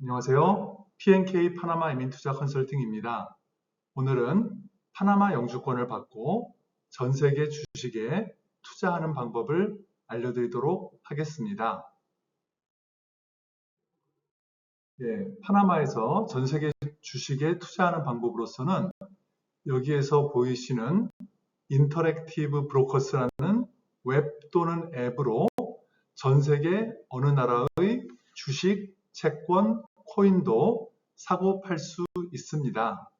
안녕하세요. PNK 파나마 이민투자 컨설팅입니다. 오늘은 파나마 영주권을 받고 전 세계 주식에 투자하는 방법을 알려드리도록 하겠습니다. 파나마에서 전 세계 주식에 투자하는 방법으로서는 여기에서 보이시는 인터랙티브 브로커스라는 웹 또는 앱으로 전 세계 어느 나라의 주식, 채권, 코인도 사고 팔 수 있습니다.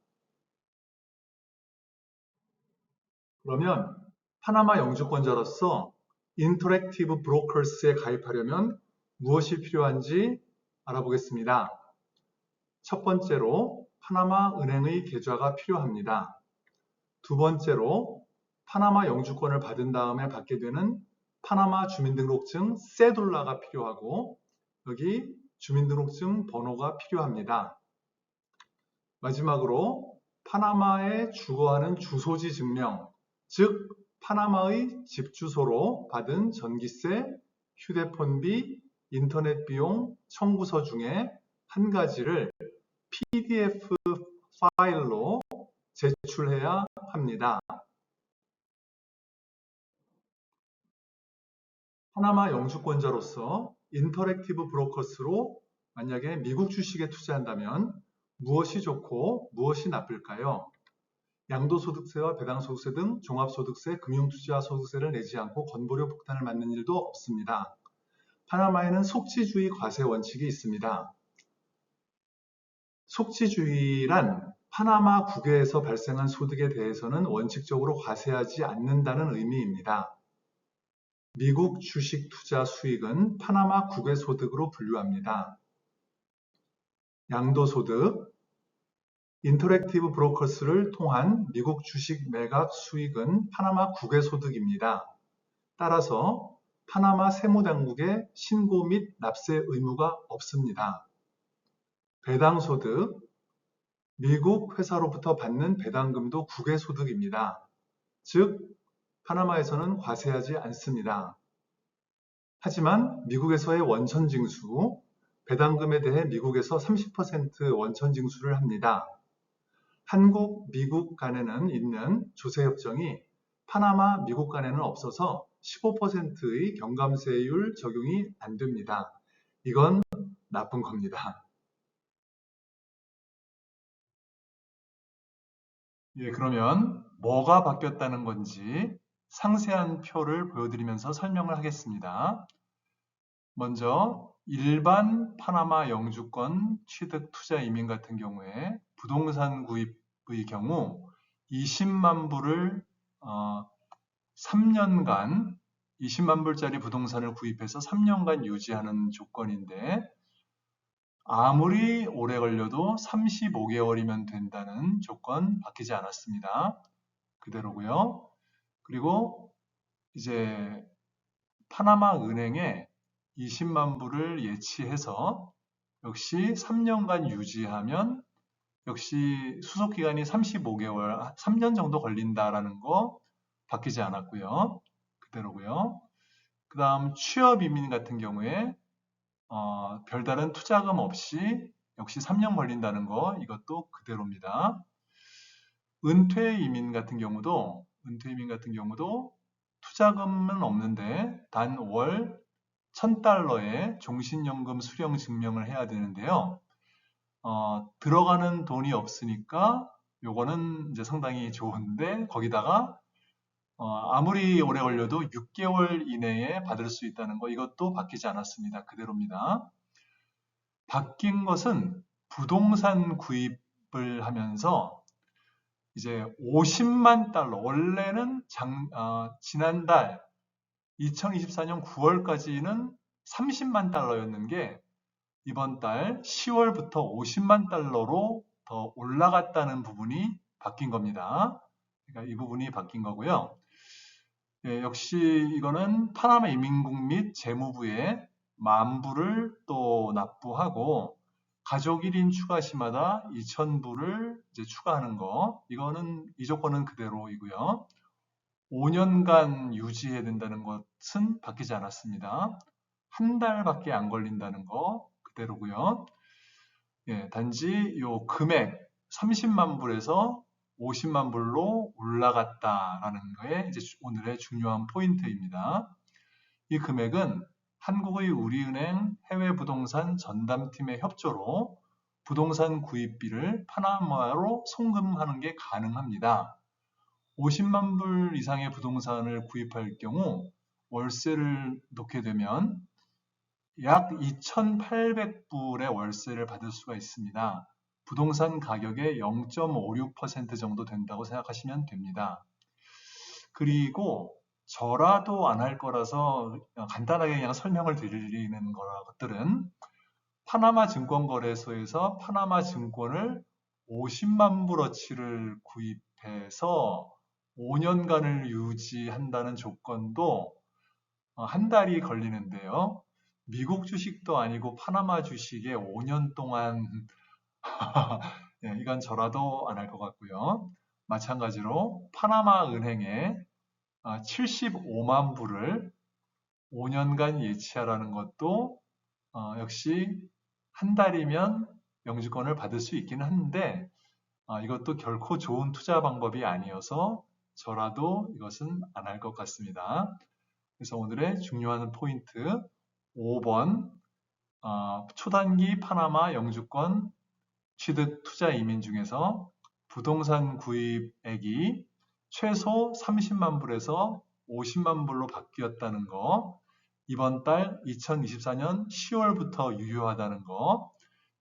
그러면 파나마 영주권자로서 인터랙티브 브로커스에 가입하려면 무엇이 필요한지 알아보겠습니다. 첫 번째로 파나마 은행의 계좌가 필요합니다. 두 번째로 파나마 영주권을 받은 다음에 받게 되는 파나마 주민등록증 세둘라가 필요하고 여기 주민등록증 번호가 필요합니다. 마지막으로 파나마에 주거하는 주소지 증명, 즉 파나마의 집주소로 받은 전기세, 휴대폰비, 인터넷 비용 청구서 중에 한 가지를 PDF 파일로 제출해야 합니다. 파나마 영주권자로서 인터랙티브 브로커스로 만약에 미국 주식에 투자한다면 무엇이 좋고 무엇이 나쁠까요? 양도소득세와 배당소득세 등 종합소득세, 금융투자소득세를 내지 않고 건보료 폭탄을 맞는 일도 없습니다. 파나마에는 속지주의 과세 원칙이 있습니다. 속지주의란 파나마 국외에서 발생한 소득에 대해서는 원칙적으로 과세하지 않는다는 의미입니다. 미국 주식 투자 수익은 파나마 국외 소득으로 분류합니다. 양도소득, 인터랙티브 브로커스를 통한 미국 주식 매각 수익은 파나마 국외 소득입니다. 따라서 파나마 세무당국에 신고 및 납세 의무가 없습니다. 배당소득, 미국 회사로부터 받는 배당금도 국외 소득입니다. 즉, 파나마에서는 과세하지 않습니다. 하지만 미국에서의 원천 징수, 배당금에 대해 미국에서 30% 원천 징수를 합니다. 한국, 미국 간에는 있는 조세협정이 파나마, 미국 간에는 없어서 15%의 경감세율 적용이 안 됩니다. 이건 나쁜 겁니다. 그러면 뭐가 바뀌었다는 건지 상세한 표를 보여드리면서 설명을 하겠습니다. 먼저 일반 파나마 영주권 취득 투자 이민 같은 경우에 부동산 구입의 경우 20만 불을 3년간 20만 불짜리 부동산을 구입해서 3년간 유지하는 조건인데 아무리 오래 걸려도 35개월이면 된다는 조건 바뀌지 않았습니다. 그대로고요. 그리고 이제 파나마 은행에 20만 불을 예치해서 역시 3년간 유지하면 역시 수속기간이 35개월, 3년 정도 걸린다라는 거 바뀌지 않았고요. 그대로고요. 그 다음 취업 이민 같은 경우에 별다른 투자금 없이 역시 3년 걸린다는 거 이것도 그대로입니다. 은퇴 이민 같은 경우도 투자금은 없는데 단 월 1,000달러의 종신연금 수령 증명을 해야 되는데요. 들어가는 돈이 없으니까 요거는 이제 상당히 좋은데 거기다가 아무리 오래 걸려도 6개월 이내에 받을 수 있다는 거 이것도 바뀌지 않았습니다. 그대로입니다. 바뀐 것은 부동산 구입을 하면서 이제 50만 달러 원래는 지난달 2024년 9월까지는 30만 달러였는 게 이번 달 10월부터 50만 달러로 더 올라갔다는 부분이 바뀐 겁니다. 그러니까 이 부분이 바뀐 거고요. 역시 이거는 파나마 이민국 및 재무부에 만불을 또 납부하고 가족 1인 추가 시마다 2,000불을 이제 추가하는 거 이거는 이 조건은 그대로이고요. 5년간 유지해야 된다는 것은 바뀌지 않았습니다. 한 달밖에 안 걸린다는 거 그대로고요. 단지 요 금액 30만 불에서 50만 불로 올라갔다라는 게 이제 오늘의 중요한 포인트입니다. 이 금액은 한국의 우리은행 해외부동산 전담팀의 협조로 부동산 구입비를 파나마로 송금하는 게 가능합니다. 50만 불 이상의 부동산을 구입할 경우 월세를 놓게 되면 약 2,800불의 월세를 받을 수가 있습니다. 부동산 가격의 0.56% 정도 된다고 생각하시면 됩니다. 그리고 저라도 안 할 거라서 간단하게 그냥 설명을 드리는 것들은 파나마 증권거래소에서 파나마 증권을 50만 불어치를 구입해서 5년간을 유지한다는 조건도 한 달이 걸리는데요. 미국 주식도 아니고 파나마 주식에 5년 동안 이건 저라도 안 할 것 같고요. 마찬가지로 파나마 은행에 75만 불을 5년간 예치하라는 것도 역시 한 달이면 영주권을 받을 수 있기는 한데 이것도 결코 좋은 투자 방법이 아니어서 저라도 이것은 안 할 것 같습니다. 그래서 오늘의 중요한 포인트 5번 초단기 파나마 영주권 취득 투자 이민 중에서 부동산 구입액이 최소 30만 불에서 50만 불로 바뀌었다는 거, 이번 달 2024년 10월부터 유효하다는 거,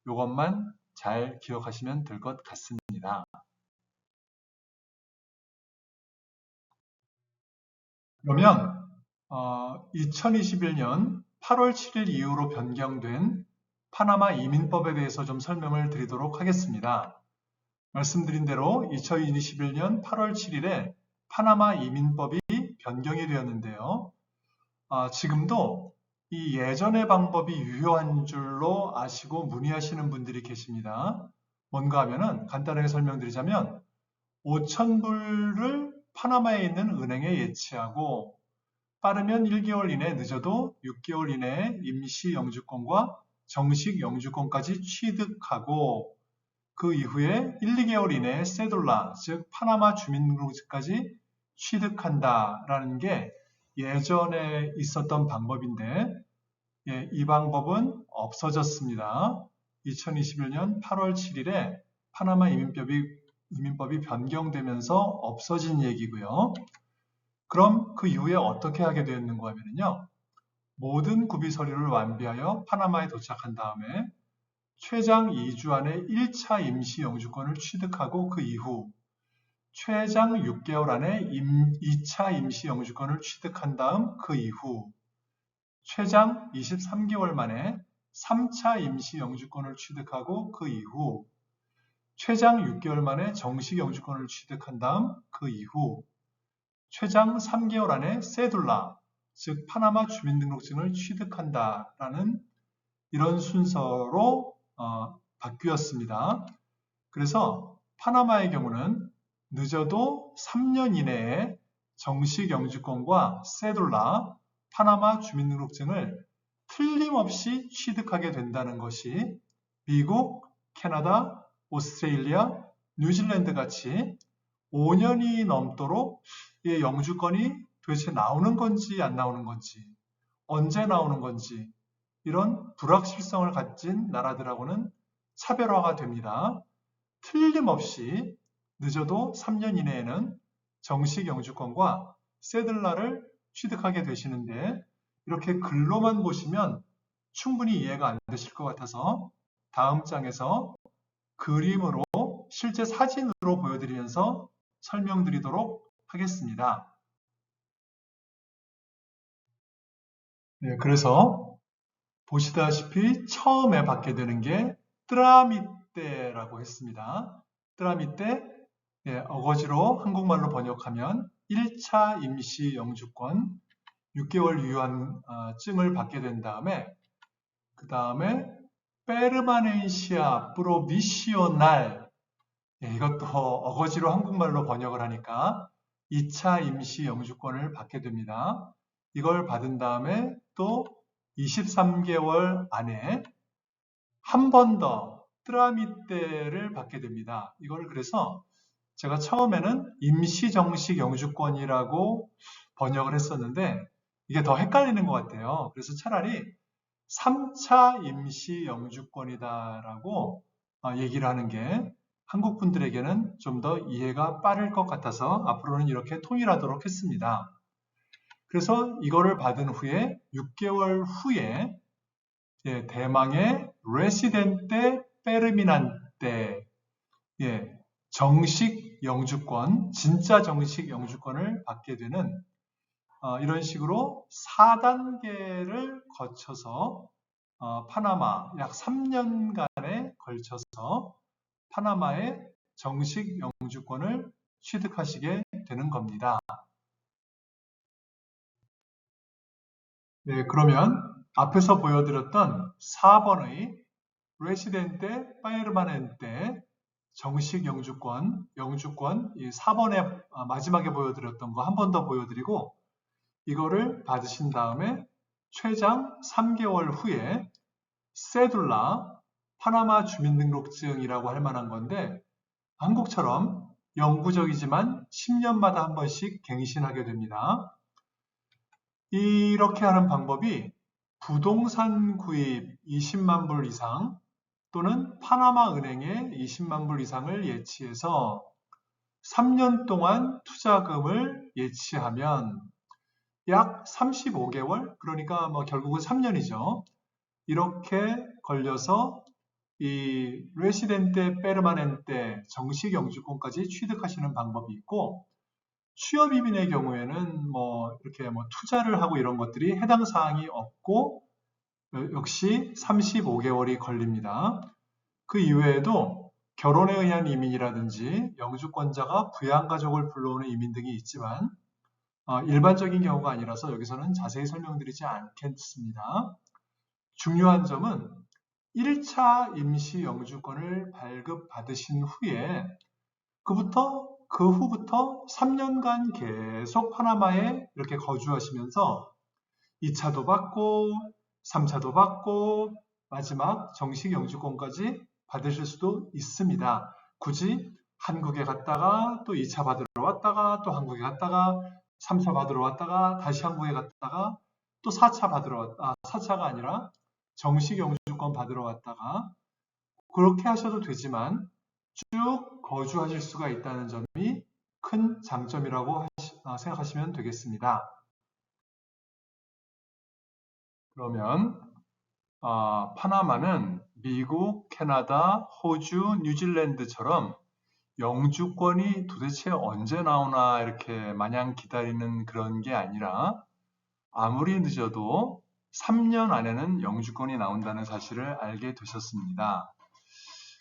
이것만 잘 기억하시면 될 것 같습니다. 그러면 2021년 8월 7일 이후로 변경된 파나마 이민법에 대해서 좀 설명을 드리도록 하겠습니다. 말씀드린 대로 2021년 8월 7일에 파나마 이민법이 변경이 되었는데요. 지금도 이 예전의 방법이 유효한 줄로 아시고 문의하시는 분들이 계십니다. 뭔가 하면은 간단하게 설명드리자면 5,000불을 파나마에 있는 은행에 예치하고 빠르면 1개월 이내, 늦어도 6개월 이내에 임시 영주권과 정식 영주권까지 취득하고 그 이후에 1, 2개월 이내에 세돌라, 즉 파나마 주민등록증까지 취득한다라는 게 예전에 있었던 방법인데 이 방법은 없어졌습니다. 2021년 8월 7일에 파나마 이민법이 변경되면서 없어진 얘기고요. 그럼 그 이후에 어떻게 하게 되었는가 하면요. 모든 구비 서류를 완비하여 파나마에 도착한 다음에 최장 2주 안에 1차 임시 영주권을 취득하고 그 이후 최장 6개월 안에 2차 임시 영주권을 취득한 다음 그 이후 최장 23개월 만에 3차 임시 영주권을 취득하고 그 이후 최장 6개월 만에 정식 영주권을 취득한 다음 그 이후 최장 3개월 안에 세둘라, 즉 파나마 주민등록증을 취득한다라는 이런 순서로 바뀌었습니다. 그래서 파나마의 경우는 늦어도 3년 이내에 정식 영주권과 세돌라, 파나마 주민등록증을 틀림없이 취득하게 된다는 것이 미국, 캐나다, 오스트레일리아, 뉴질랜드 같이 5년이 넘도록 이 영주권이 도대체 나오는 건지 안 나오는 건지, 언제 나오는 건지 이런 불확실성을 가진 나라들하고는 차별화가 됩니다. 틀림없이 늦어도 3년 이내에는 정식 영주권과 세들라를 취득하게 되시는데 이렇게 글로만 보시면 충분히 이해가 안 되실 것 같아서 다음 장에서 그림으로 실제 사진으로 보여드리면서 설명드리도록 하겠습니다. 네, 그래서 보시다시피 처음에 받게 되는 게 트라미떼라고 했습니다. 트라미떼, 어거지로 한국말로 번역하면 1차 임시 영주권 6개월 유효한 증을 받게 된 다음에 그 다음에 페르마넨시아 프로비시오날, 이것도 어거지로 한국말로 번역을 하니까 2차 임시 영주권을 받게 됩니다. 이걸 받은 다음에 또 23개월 안에 한 번 더 트라미떼를 받게 됩니다. 이걸 그래서 제가 처음에는 임시정식 영주권이라고 번역을 했었는데 이게 더 헷갈리는 것 같아요. 그래서 차라리 3차 임시 영주권이다라고 얘기를 하는 게 한국 분들에게는 좀 더 이해가 빠를 것 같아서 앞으로는 이렇게 통일하도록 했습니다. 그래서 이거를 받은 후에 6개월 후에 대망의 레시덴테 페르미난테 정식 영주권, 진짜 정식 영주권을 받게 되는 이런 식으로 4단계를 거쳐서 파나마 약 3년간에 걸쳐서 파나마의 정식 영주권을 취득하시게 되는 겁니다. 네, 그러면 앞에서 보여드렸던 4번의 레시덴테 파이르마넨테 정식 영주권 이 4번에 마지막에 보여드렸던 거 한 번 더 보여드리고 이거를 받으신 다음에 최장 3개월 후에 세둘라, 파나마 주민등록증이라고 할 만한 건데 한국처럼 영구적이지만 10년마다 한 번씩 갱신하게 됩니다. 이렇게 하는 방법이 부동산 구입 20만 불 이상 또는 파나마 은행에 20만 불 이상을 예치해서 3년 동안 투자금을 예치하면 약 35개월, 그러니까 결국은 3년이죠. 이렇게 걸려서 이 레시덴테 페르마넨테 정식 영주권까지 취득하시는 방법이 있고 취업 이민의 경우에는 이렇게 투자를 하고 이런 것들이 해당 사항이 없고 역시 35개월이 걸립니다. 그 이외에도 결혼에 의한 이민이라든지 영주권자가 부양가족을 불러오는 이민 등이 있지만 일반적인 경우가 아니라서 여기서는 자세히 설명드리지 않겠습니다. 중요한 점은 1차 임시 영주권을 발급받으신 후에 그 후부터 3년간 계속 파나마에 이렇게 거주하시면서 2차도 받고 3차도 받고 마지막 정식 영주권까지 받으실 수도 있습니다. 굳이 한국에 갔다가 또 2차 받으러 왔다가 또 한국에 갔다가 3차 받으러 왔다가 다시 한국에 갔다가 또 4차 받으러 왔다. 4차가 아니라 정식 영주권 받으러 왔다가 그렇게 하셔도 되지만 쭉 거주하실 수가 있다는 점이 큰 장점이라고 생각하시면 되겠습니다. 그러면 파나마는 미국, 캐나다, 호주, 뉴질랜드처럼 영주권이 도대체 언제 나오나 이렇게 마냥 기다리는 그런 게 아니라 아무리 늦어도 3년 안에는 영주권이 나온다는 사실을 알게 되셨습니다.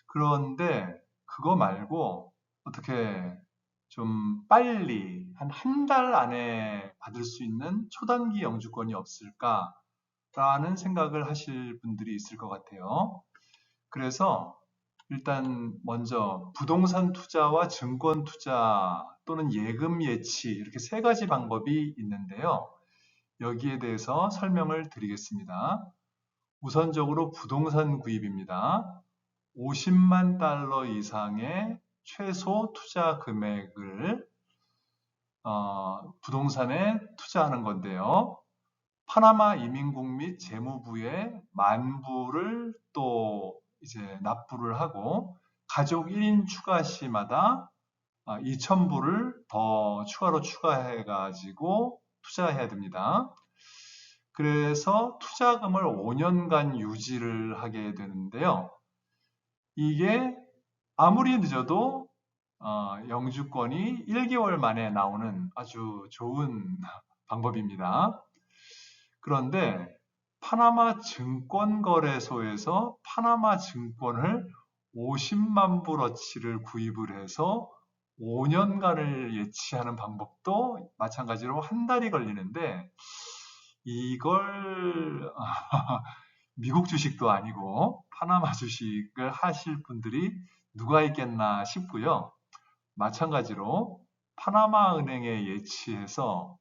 그런데 그거 말고 어떻게 좀 빨리 한 달 안에 받을 수 있는 초단기 영주권이 없을까라는 생각을 하실 분들이 있을 것 같아요. 그래서 일단 먼저 부동산 투자와 증권 투자 또는 예금 예치 이렇게 세 가지 방법이 있는데요. 여기에 대해서 설명을 드리겠습니다. 우선적으로 부동산 구입입니다. 50만 달러 이상의 최소 투자 금액을 부동산에 투자하는 건데요. 파나마 이민국 및 재무부에 10,000불을 또 이제 납부를 하고 가족 1인 추가 시마다 2,000불을 더 추가로 추가해 가지고 투자해야 됩니다. 그래서 투자금을 5년간 유지를 하게 되는데요. 이게 아무리 늦어도 영주권이 1개월 만에 나오는 아주 좋은 방법입니다. 그런데 파나마 증권거래소에서 파나마 증권을 50만 불어치를 구입을 해서 5년간을 예치하는 방법도 마찬가지로 한 달이 걸리는데 이걸 미국 주식도 아니고 파나마 주식을 하실 분들이 누가 있겠나 싶고요. 마찬가지로 파나마 은행에 예치해서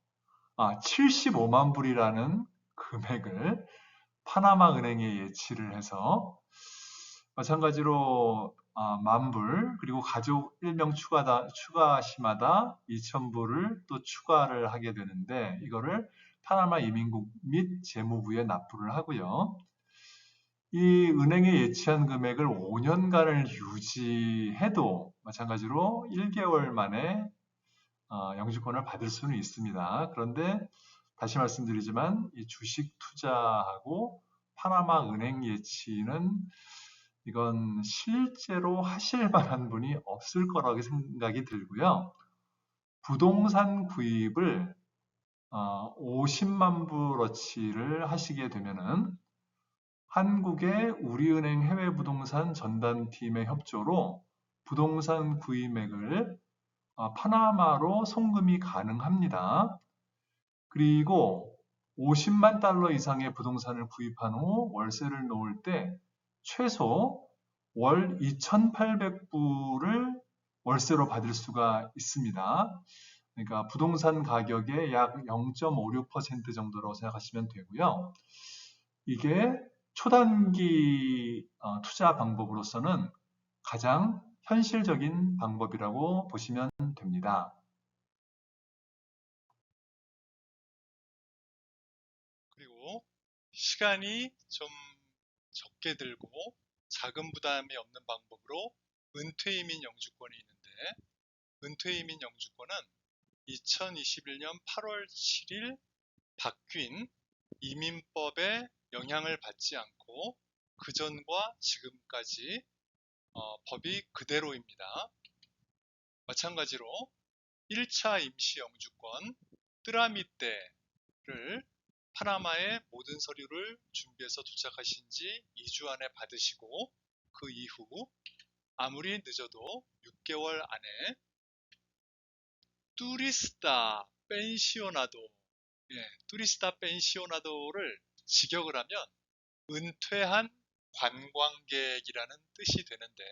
75만 불이라는 금액을 파나마 은행에 예치를 해서 마찬가지로 만불 그리고 가족 1명 추가 시마다 2,000불을 또 추가를 하게 되는데 이거를 파나마 이민국 및 재무부에 납부를 하고요. 이 은행에 예치한 금액을 5년간을 유지해도 마찬가지로 1개월 만에 영주권을 받을 수는 있습니다. 그런데 다시 말씀드리지만 이 주식 투자하고 파나마 은행 예치는 이건 실제로 하실 만한 분이 없을 거라고 생각이 들고요. 부동산 구입을 50만 불어치를 하시게 되면은 한국의 우리은행 해외부동산 전담팀의 협조로 부동산 구입액을 파나마로 송금이 가능합니다. 그리고 50만 달러 이상의 부동산을 구입한 후 월세를 놓을 때 최소 월 2,800불을 월세로 받을 수가 있습니다. 그러니까 부동산 가격의 약 0.56% 정도라고 생각하시면 되고요. 이게 초단기 투자 방법으로서는 가장 현실적인 방법이라고 보시면 됩니다. 그리고 시간이 좀 적게 들고 자금 부담이 없는 방법으로 은퇴이민 영주권이 있는데, 은퇴이민 영주권은 2021년 8월 7일 바뀐 이민법에 영향을 받지 않고 그전과 지금까지 법이 그대로입니다. 마찬가지로 1차 임시 영주권 뜨라미떼를 파나마의 모든 서류를 준비해서 도착하신 지 2주 안에 받으시고 그 이후 아무리 늦어도 6개월 안에 뚜리스타 펜시오나도, 뚜리스타 펜시오나도를 직역을 하면 은퇴한 관광객이라는 뜻이 되는데,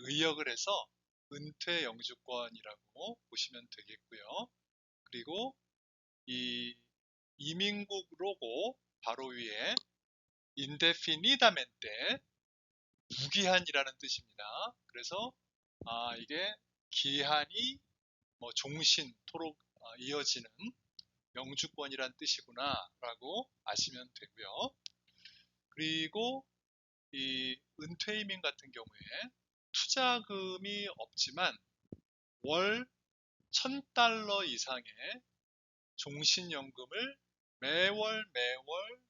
의역을 해서 은퇴 영주권이라고 보시면 되겠고요. 그리고 이 이민국 로고 바로 위에 인데피니다멘테, 무기한이라는 뜻입니다. 그래서 이게 기한이 종신토록 이어지는 영주권이란 뜻이구나 라고 아시면 되고요. 그리고 이 은퇴이민 같은 경우에 투자금이 없지만 월 1,000달러 이상의 종신연금을 매월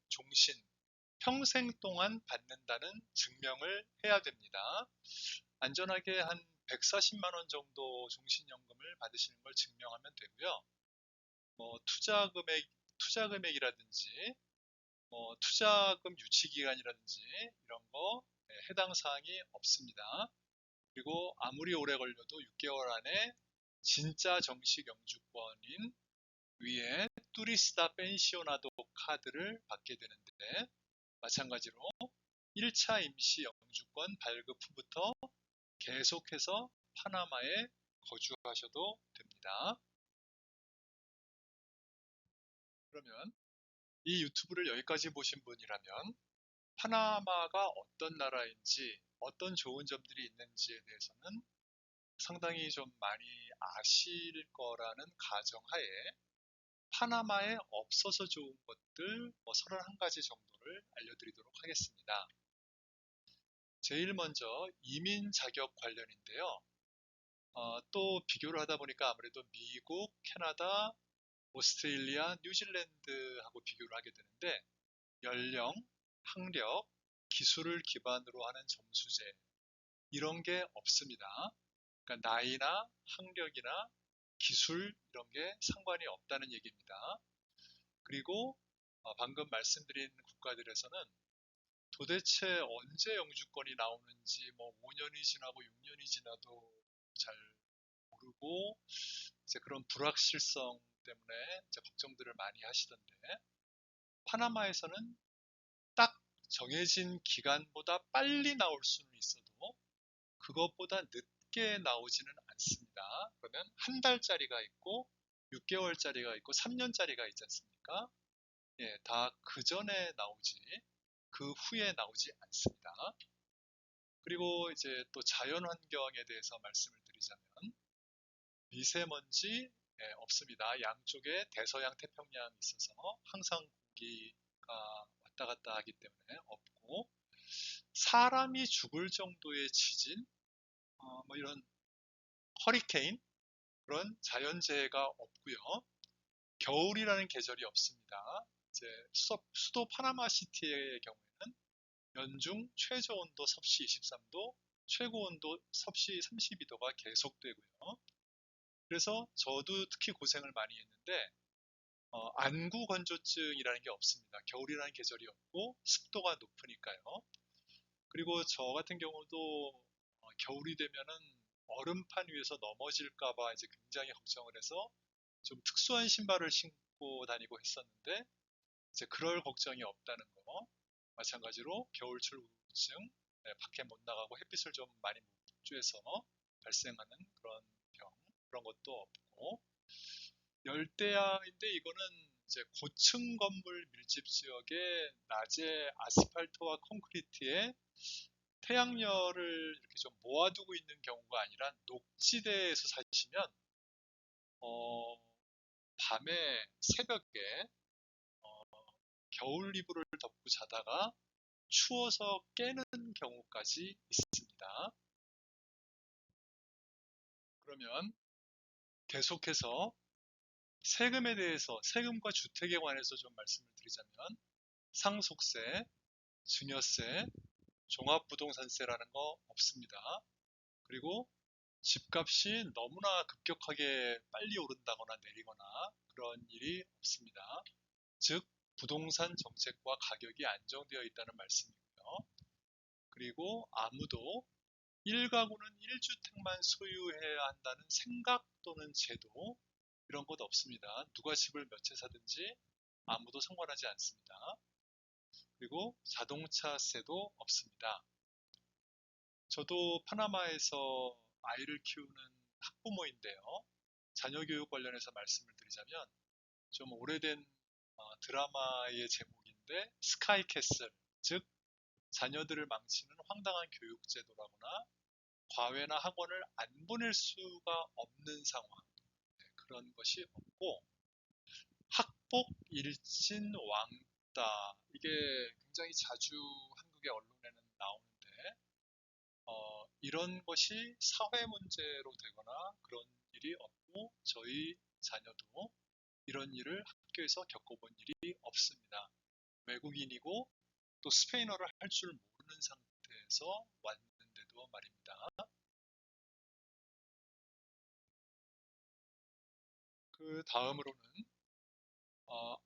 종신 평생 동안 받는다는 증명을 해야 됩니다. 안전하게 한 140만 원 정도 종신연금을 받으시는 걸 증명하면 되고요. 투자 금액이라든지 투자금 유치 기간이라든지 이런 거 해당 사항이 없습니다. 그리고 아무리 오래 걸려도 6개월 안에 진짜 정식 영주권인 위에 뚜리스타 펜시오나도 카드를 받게 되는데, 마찬가지로 1차 임시 영주권 발급 후부터 계속해서 파나마에 거주하셔도 됩니다. 그러면 이 유튜브를 여기까지 보신 분이라면 파나마가 어떤 나라인지, 어떤 좋은 점들이 있는지에 대해서는 상당히 좀 많이 아실 거라는 가정하에 파나마에 없어서 좋은 것들 31가지 정도를 알려드리도록 하겠습니다. 제일 먼저 이민 자격 관련인데요. 또 비교를 하다 보니까 아무래도 미국, 캐나다, 오스트레일리아, 뉴질랜드하고 비교를 하게 되는데, 연령, 학력, 기술을 기반으로 하는 점수제 이런 게 없습니다. 그러니까 나이나 학력이나 기술 이런 게 상관이 없다는 얘기입니다. 그리고 방금 말씀드린 국가들에서는 도대체 언제 영주권이 나오는지 5년이 지나고 6년이 지나도 잘 모르고 이제 그런 불확실성 때문에 이제 걱정들을 많이 하시던데, 파나마에서는 딱 정해진 기간보다 빨리 나올 수는 있어도 그것보다 늦게 나오지는 않습니다. 그러면 한 달짜리가 있고 6개월짜리가 있고 3년짜리가 있지 않습니까? 다 그 전에 나오지 그 후에 나오지 않습니다. 그리고 이제 또 자연 환경에 대해서 말씀을 드리자면 미세먼지 없습니다. 양쪽에 대서양 태평양이 있어서 항상 공기가 왔다 갔다 하기 때문에 없고, 사람이 죽을 정도의 지진, 뭐 이런 허리케인, 그런 자연재해가 없고요. 겨울이라는 계절이 없습니다. 이제 수도 파나마시티의 경우에는 연중 최저 온도 섭씨 23도, 최고 온도 섭씨 32도가 계속되고요. 그래서 저도 특히 고생을 많이 했는데 안구 건조증이라는 게 없습니다. 겨울이라는 계절이 없고 습도가 높으니까요. 그리고 저 같은 경우도 겨울이 되면은 얼음판 위에서 넘어질까봐 이제 굉장히 걱정을 해서 좀 특수한 신발을 신고 다니고 했었는데, 이제 그럴 걱정이 없다는 거. 마찬가지로 겨울철 우울증, 밖에 못 나가고 햇빛을 좀 많이 못 쬐서 발생하는 그런 병, 그런 것도 없고, 열대야인데 이거는 이제 고층 건물 밀집 지역에 낮에 아스팔트와 콘크리트에 태양열을 이렇게 좀 모아두고 있는 경우가 아니라 녹지대에서 사시면 밤에 새벽에 겨울 이불을 덮고 자다가 추워서 깨는 경우까지 있습니다. 그러면 계속해서 세금에 대해서, 세금과 주택에 관해서 좀 말씀을 드리자면 상속세, 증여세, 종합부동산세라는 거 없습니다. 그리고 집값이 너무나 급격하게 빨리 오른다거나 내리거나 그런 일이 없습니다. 즉, 부동산 정책과 가격이 안정되어 있다는 말씀이고요. 그리고 아무도 1가구는 1주택만 소유해야 한다는 생각 또는 제도, 이런 것 없습니다. 누가 집을 몇 채 사든지 아무도 상관하지 않습니다. 그리고 자동차세도 없습니다. 저도 파나마에서 아이를 키우는 학부모인데요. 자녀 교육 관련해서 말씀을 드리자면 좀 오래된 드라마의 제목인데, 스카이캐슬, 즉 자녀들을 망치는 황당한 교육제도라거나 과외나 학원을 안 보낼 수가 없는 상황, 그런 것이 없고, 학폭 일진 왕따, 이게 굉장히 자주 한국의 언론에는 나오는데 이런 것이 사회 문제로 되거나 그런 일이 없고, 저희 자녀도 이런 일을 학교에서 겪어본 일이 없습니다. 외국인이고 또 스페인어를 할 줄 모르는 상태에서 왔는데도 말입니다. 그 다음으로는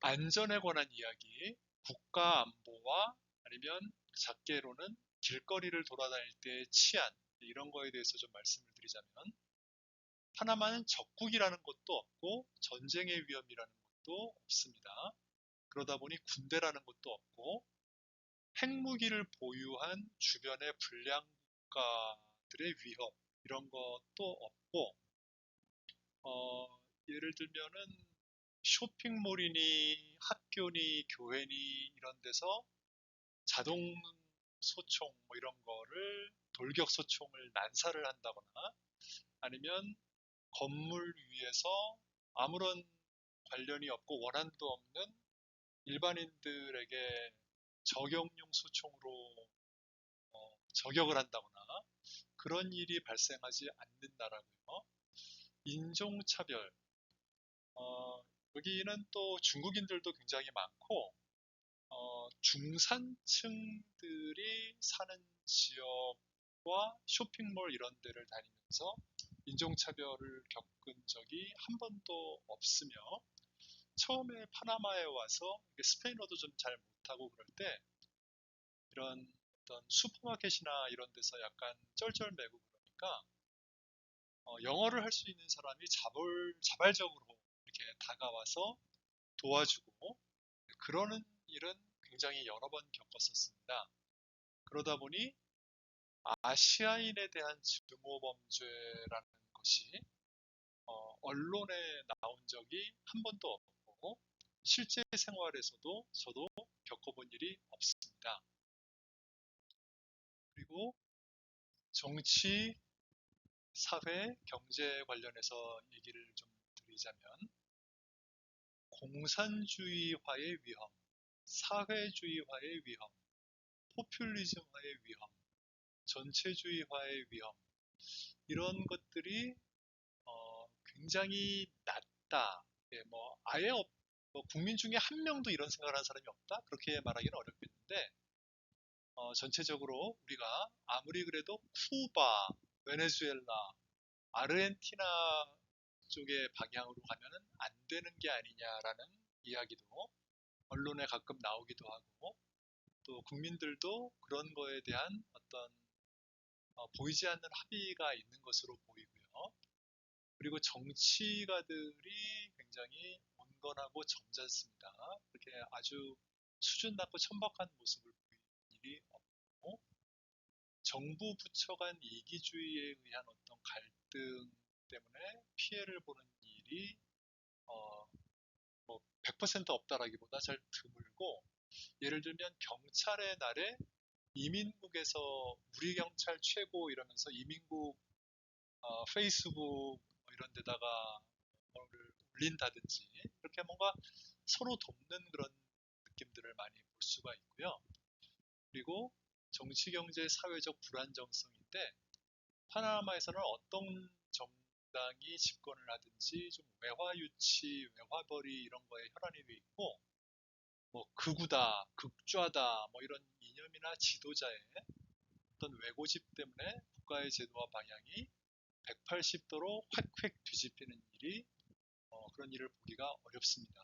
안전에 관한 이야기, 국가 안보와 아니면 작게로는 길거리를 돌아다닐 때의 치안, 이런 거에 대해서 좀 말씀을 드리자면, 파나마는 적국이라는 것도 없고 전쟁의 위험이라는 것도 없습니다. 그러다 보니 군대라는 것도 없고 핵무기를 보유한 주변의 불량 국가들의 위협, 이런 것도 없고, 예를 들면은 쇼핑몰이니 학교니 교회니 이런 데서 자동 소총 뭐 이런 거를, 돌격 소총을 난사를 한다거나 아니면 건물 위에서 아무런 관련이 없고 원한도 없는 일반인들에게 저격용 소총으로 저격을 한다거나 그런 일이 발생하지 않는다라고요. 인종차별, 여기는 또 중국인들도 굉장히 많고 중산층들이 사는 지역과 쇼핑몰 이런 데를 다니면서 인종차별을 겪은 적이 한 번도 없으며, 처음에 파나마에 와서 스페인어도 좀 잘 못하고 그럴 때 이런 어떤 슈퍼마켓이나 이런 데서 약간 쩔쩔매고 그러니까 영어를 할 수 있는 사람이 자발적으로 이렇게 다가와서 도와주고 그러는 일은 굉장히 여러 번 겪었었습니다. 그러다 보니 아시아인에 대한 증오범죄라는 것이 언론에 나온 적이 한 번도 없고 실제 생활에서도 저도 겪어본 일이 없습니다. 그리고 정치, 사회, 경제 관련해서 얘기를 좀 드리자면 공산주의화의 위험, 사회주의화의 위험, 포퓰리즘화의 위험, 전체주의화의 위험 이런 것들이 굉장히 낮다. 예, 뭐 아예 뭐 국민 중에 한 명도 이런 생각을 하는 사람이 없다. 그렇게 말하기는 어렵겠는데 전체적으로 우리가 아무리 그래도 쿠바, 베네수엘라, 아르헨티나 쪽의 방향으로 가면은 안 되는 게 아니냐라는 이야기도 언론에 가끔 나오기도 하고 또 국민들도 그런 거에 대한 어떤 보이지 않는 합의가 있는 것으로 보이고요. 그리고 정치가들이 굉장히 온건하고 점잖습니다. 그렇게 아주 수준 낮고 천박한 모습을 보이는 일이 없고 정부 부처 간 이기주의에 의한 어떤 갈등 때문에 피해를 보는 일이 뭐 100% 없다라기보다 잘 드물고 예를 들면 경찰의 날에 이민국에서 우리 경찰 최고 이러면서 이민국 페이스북 뭐 이런 데다가 뭐를 올린다든지 이렇게 뭔가 서로 돕는 그런 느낌들을 많이 볼 수가 있고요. 그리고 정치, 경제, 사회적 불안정성인데 파나마에서는 어떤 정당이 집권을 하든지 좀 외화 유치, 외화벌이 이런 거에 혈안이 돼 있고 뭐 극우다, 극좌다 뭐 이런 이념이나 지도자의 어떤 왜고집 때문에 국가의 제도와 방향이 180도로 획획 뒤집히는 일이 그런 일을 보기가 어렵습니다.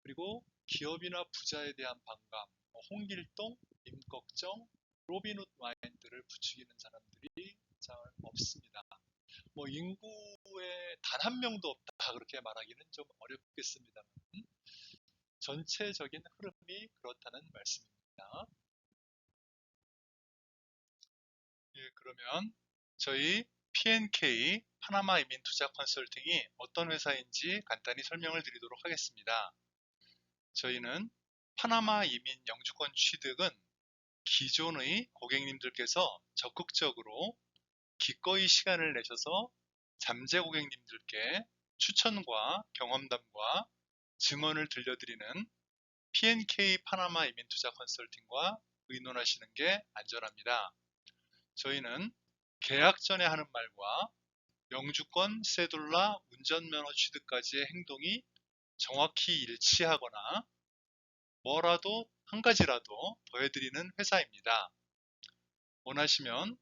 그리고 기업이나 부자에 대한 반감, 홍길동, 임꺽정, 로빈훗 마인드를 부추기는 사람들이 잘 없습니다. 뭐 인구에 단 한 명도 없다 그렇게 말하기는 좀 어렵겠습니다만 전체적인 흐름이 그렇다는 말씀입니다. 예, 그러면 저희 P&K 파나마 이민 투자 컨설팅이 어떤 회사인지 간단히 설명을 드리도록 하겠습니다. 저희는 파나마 이민 영주권 취득은 기존의 고객님들께서 적극적으로 기꺼이 시간을 내셔서 잠재 고객님들께 추천과 경험담과 증언을 들려드리는 P&K 파나마 이민 투자 컨설팅과 의논하시는 게 안전합니다. 저희는 계약 전에 하는 말과 영주권, 세둘라, 운전면허 취득까지의 행동이 정확히 일치하거나 뭐라도 한 가지라도 더해드리는 회사입니다. 원하시면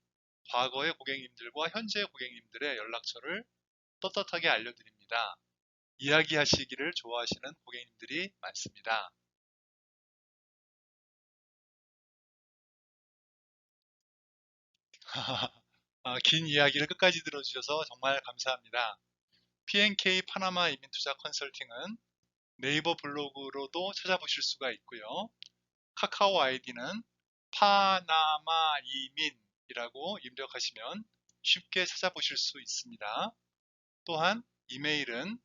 과거의 고객님들과 현재 고객님들의 연락처를 떳떳하게 알려드립니다. 이야기하시기를 좋아하시는 고객님들이 많습니다. 긴 이야기를 끝까지 들어주셔서 정말 감사합니다. P&K 파나마 이민투자 컨설팅은 네이버 블로그로도 찾아보실 수가 있고요. 카카오 아이디는 파나마 이민이라고 입력하시면 쉽게 찾아보실 수 있습니다. 또한 이메일은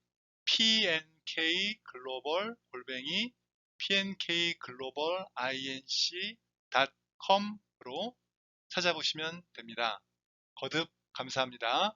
pnkglobal@pnkglobal.inc.com으로 찾아보시면 됩니다. 거듭 감사합니다.